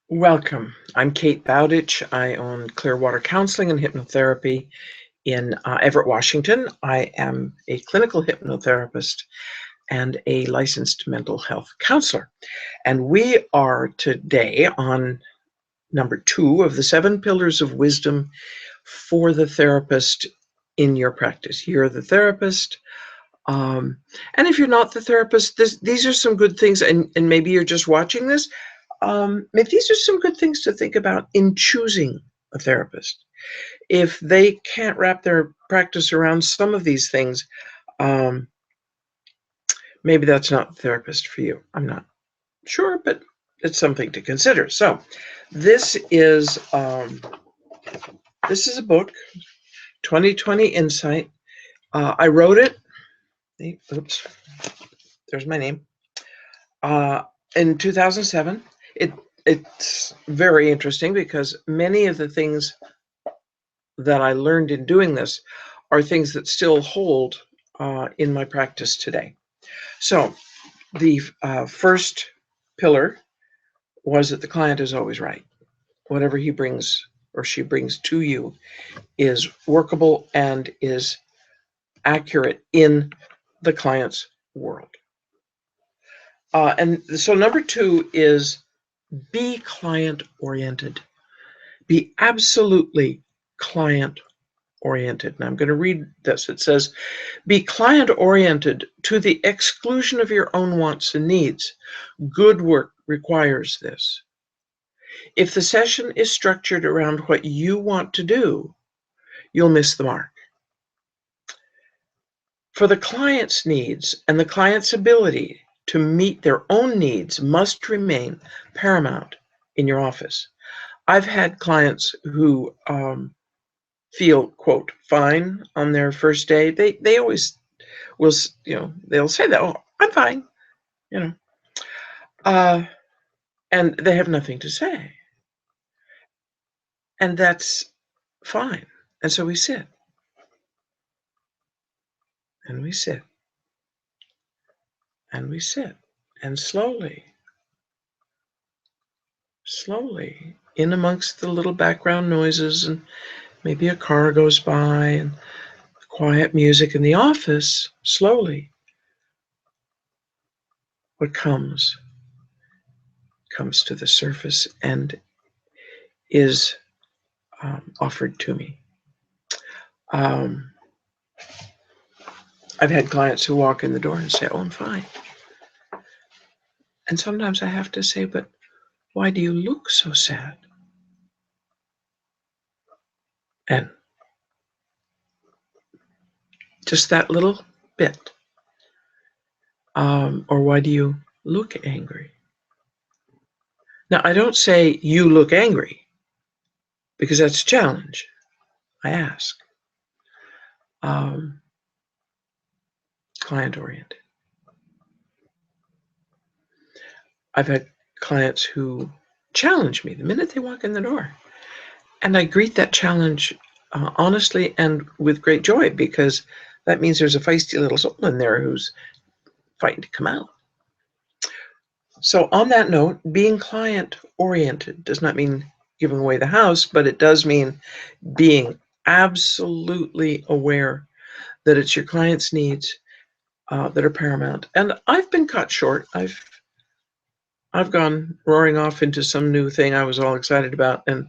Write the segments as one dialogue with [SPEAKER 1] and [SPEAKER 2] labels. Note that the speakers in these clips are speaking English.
[SPEAKER 1] Welcome. I'm Kate Bowditch. I own Clearwater Counseling and Hypnotherapy in Everett, Washington. I am a clinical hypnotherapist and a licensed mental health counselor. And we are today on number 2 of the 7 pillars of wisdom for the therapist in your practice. You're the therapist. And if you're not the therapist, these are some good things, and maybe you're just watching this. Maybe these are some good things to think about in choosing a therapist. If they can't wrap their practice around some of these things, maybe that's not the therapist for you. I'm not sure, but it's something to consider. So this is a book, 2020 Insight. I wrote it. Oops, there's my name. In 2007. It's very interesting because many of the things that I learned in doing this are things that still hold in my practice today. So the first pillar was that the client is always right. Whatever he brings or she brings to you is workable and is accurate in the client's world. And so number 2 is be client-oriented. Be absolutely client-oriented. And I'm going to read this. It says, be client-oriented to the exclusion of your own wants and needs. Good work requires this. If the session is structured around what you want to do, you'll miss the mark. For the client's needs and the client's ability to meet their own needs must remain paramount in your office. I've had clients who feel, quote, fine on their first day. They always will, they'll say that, oh, I'm fine, and they have nothing to say. And that's fine. And so we sit. And we sit. And we sit. And slowly, in amongst the little background noises, and maybe a car goes by and quiet music in the office, slowly, what comes to the surface and is offered to me. I've had clients who walk in the door and say, oh, I'm fine. And sometimes I have to say, but why do you look so sad? And just that little bit. Or why do you look angry? Now, I don't say you look angry, because that's a challenge. I ask. Client-oriented. I've had clients who challenge me the minute they walk in the door. And I greet that challenge honestly and with great joy, because that means there's a feisty little soul in there who's fighting to come out. So on that note, being client-oriented does not mean giving away the house, but it does mean being absolutely aware that it's your client's needs that are paramount. And I've been cut short. I've gone roaring off into some new thing I was all excited about, and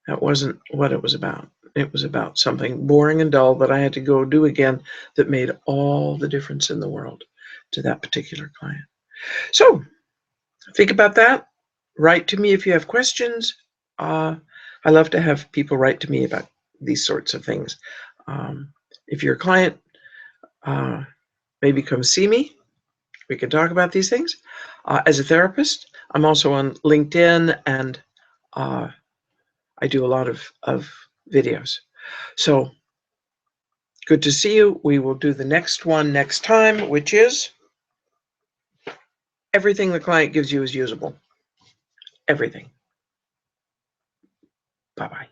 [SPEAKER 1] that wasn't what it was about. It was about something boring and dull that I had to go do again that made all the difference in the world to that particular client. So think about that. Write to me if you have questions. I love to have people write to me about these sorts of things. If you're a client, maybe come see me. We can talk about these things. As a therapist, I'm also on LinkedIn, and I do a lot of videos. So good to see you. We will do the next one next time, which is everything the client gives you is usable. Everything. Bye-bye.